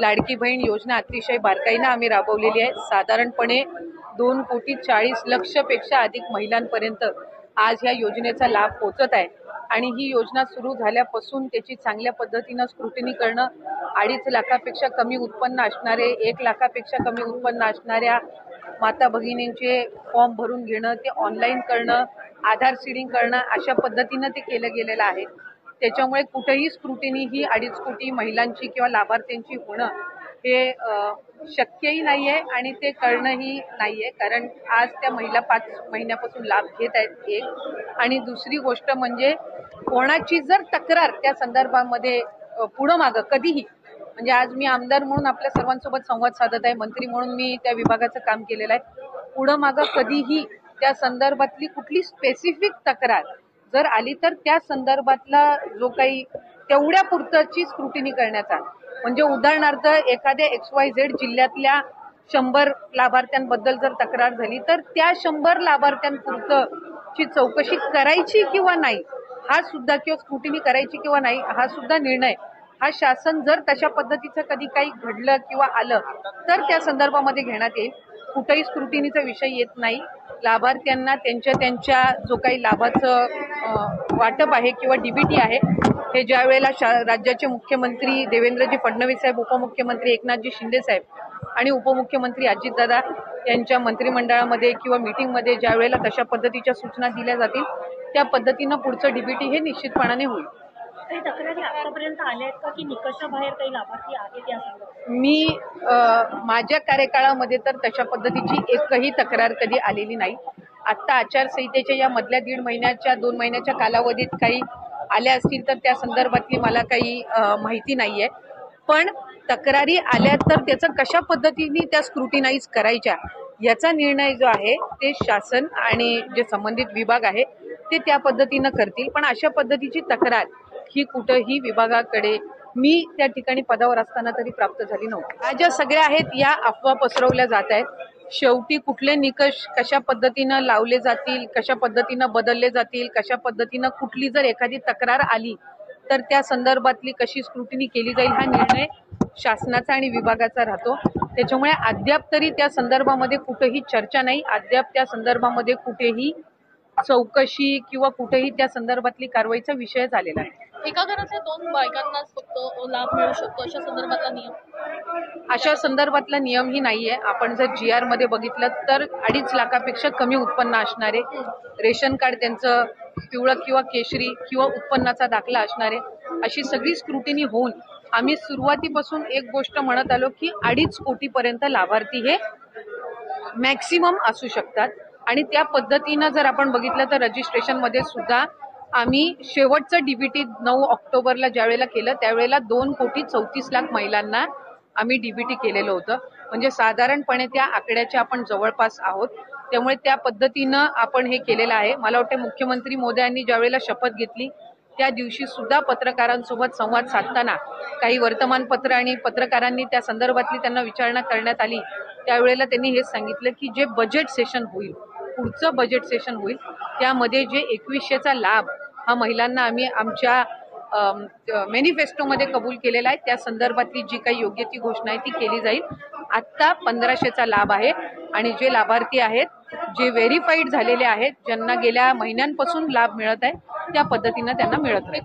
लाडकी बहीण योजना अतिशय बारकाईने आम्ही राबवलेली आहे। साधारणपणे 2,40,00,00,000 पेक्षा अधिक महिलांपर्यंत आज ह्या योजनेचा लाभ पोहोचत आहे आणि ही योजना सुरू झाल्यापासून त्याची चांगल्या पद्धतीने स्क्रुटिनी करणं, 2.5 लाखापेक्षा कमी उत्पन्न असणारे, 1 लाखापेक्षा कमी उत्पन्न असणाऱ्या माता भगिनींचे फॉर्म भरून घेणं, ते ऑनलाईन करणं, आधार सीडिंग करणं, अशा पद्धतीने ते केलं गेलेलं आहे। त्याच्यामुळे कुठेही स्क्रुटिनी ही 2.5 कोटी महिलांची किंवा लाभार्थ्यांची होणं हे शक्यही नाहीये आणि ते करणंही नाहीये, कारण आज त्या महिला 5 महिन्यापासून लाभ घेत आहेत। एक आणि दुसरी गोष्ट म्हणजे कोणाची जर तक्रार त्या संदर्भामध्ये पुढं मागं कधीही, म्हणजे आज मी आमदार म्हणून आपल्या सर्वांसोबत संवाद साधत आहे, मंत्री म्हणून मी त्या विभागाचं काम केलेलं आहे, पुढं मागं कधीही त्या संदर्भातली कुठली स्पेसिफिक तक्रार जर आली तर त्या संदर्भातला जो काही तेवढ्या पुरतची स्क्रुटिनी करण्याचा, म्हणजे उदाहरणार्थ एखाद्या XYZ जिल्ह्यातल्या 100 लाभार्थ्यांबद्दल जर तक्रार झाली तर त्या 100 लाभार्थ्यांपुरतची चौकशी करायची किंवा नाही हा सुद्धा, किंवा स्क्रुटिनी करायची किंवा नाही हा सुद्धा निर्णय हा शासन जर तशा पद्धतीचं कधी काही घडलं किंवा आलं तर त्या संदर्भामध्ये घेण्यात येईल। कुठेही स्क्रुटिनीचा विषय येत नाही। लाभार्थ्यांना त्यांच्या जो काही लाभाचं वाटप आहे किंवा DBT आहे हे ज्या वेळेला राज्याचे मुख्यमंत्री देवेंद्रजी फडणवीस साहेब, उपमुख्यमंत्री एकनाथजी शिंदे साहेब आणि उपमुख्यमंत्री अजितदादा यांच्या मंत्रिमंडळामध्ये किंवा मीटिंगमध्ये ज्या वेळेला तशा पद्धतीच्या सूचना दिल्या जातील त्या पद्धतीनं पुढचं DBT हे निश्चितपणाने होईल। काही तक्रारी आतापर्यंत आल्या आहेत का की निकषाबाहेर काही लाभार्थी आहेत या संदर्भात? मी माझ्या कार्यकाळामध्ये तर तशा पद्धतीची एकही तक्रार कधी आलेली नाही। आता आचारसंहितेच्या या मधल्या 1.5 महिन्याच्या 2 महिन्याच्या कालावधीत काही आल्या असतील तर त्या संदर्भातली मला काही माहिती नाहीये, पण तक्रारी आल्या तर त्याचं कशा पद्धतीने त्या स्क्रुटिनाइज करायच्या याचा निर्णय जो आहे ते शासन आणि जे संबंधित विभाग आहे ते त्या पद्धतीनं करतील। पण अशा पद्धतीची तक्रार ही कुठेही विभागाकडे मी त्या ठिकाणी पदावर असताना तरी प्राप्त झाली नव्हती। या ज्या सगळ्या आहेत या अफवा पसरवल्या जात आहेत। शेवटी कुठले निकष कशा पद्धतीनं लावले जातील, कशा पद्धतीनं बदलले जातील, कशा पद्धतीनं कुठली जर एखादी तक्रार आली तर त्या संदर्भातली कशी स्क्रुटिनी केली जाईल हा निर्णय शासनाचा आणि विभागाचा राहतो। त्याच्यामुळे अद्याप तरी त्या संदर्भामध्ये कुठेही चर्चा नाही, अद्याप त्या संदर्भामध्ये कुठेही चौकशी किंवा कुठेही त्या संदर्भातली कारवाईचा विषय झालेला आहे। एका घरातल्या 2 बायकांनाच फक्त लाभ मिळू शकतो अशा संदर्भातला नियम? अशा संदर्भातला नियमही नाहीये। आपण जर GR मध्ये बघितलं तर 2.5 लाखापेक्षा कमी उत्पन्न असणारे, रेशन कार्ड त्यांचं पिवळं किंवा केशरी किंवा उत्पन्नाचा दाखला असणारे, अशी सगळी स्क्रुटिनी होऊन आम्ही सुरुवातीपासून एक गोष्ट म्हणत आलो की 2.5 कोटीपर्यंत लाभार्थी हे मॅक्सिमम असू शकतात आणि त्या पद्धतीनं जर आपण बघितलं तर रजिस्ट्रेशनमध्ये सुद्धा आम्ही शेवटचं DBT 9 ऑक्टोबरला ज्या वेळेला केलं त्यावेळेला 2,34,00,000 महिलांना आम्ही DBT केलेलं होतं, म्हणजे साधारणपणे त्या आकड्याच्या आपण जवळपास आहोत। त्यामुळे त्या पद्धतीनं आपण हे केलेलं आहे। मला वाटतं मुख्यमंत्री मोदयांनी ज्या वेळेला शपथ घेतली त्या दिवशी सुद्धा पत्रकारांसोबत संवाद साधताना काही वर्तमानपत्र आणि पत्रकारांनी त्या संदर्भातली त्यांना विचारणा करण्यात आली त्यावेळेला त्यांनी हेच सांगितलं की जे बजेट सेशन होईल, पुढचं बजेट सेशन होईल त्यामध्ये जे 2100चा लाभ हा महिलांना आम्ही आमच्या मॅनिफेस्टोमध्ये कबूल केलेला आहे त्या संदर्भातली जी काही योग्य ती घोषणा आहे ती केली जाईल। आत्ता 1500चा लाभ आहे आणि जे लाभार्थी आहेत जे व्हेरीफाईड झालेले आहेत, ज्यांना गेल्या महिन्यांपासून लाभ मिळत आहे त्या पद्धतीनं त्यांना मिळत आहे।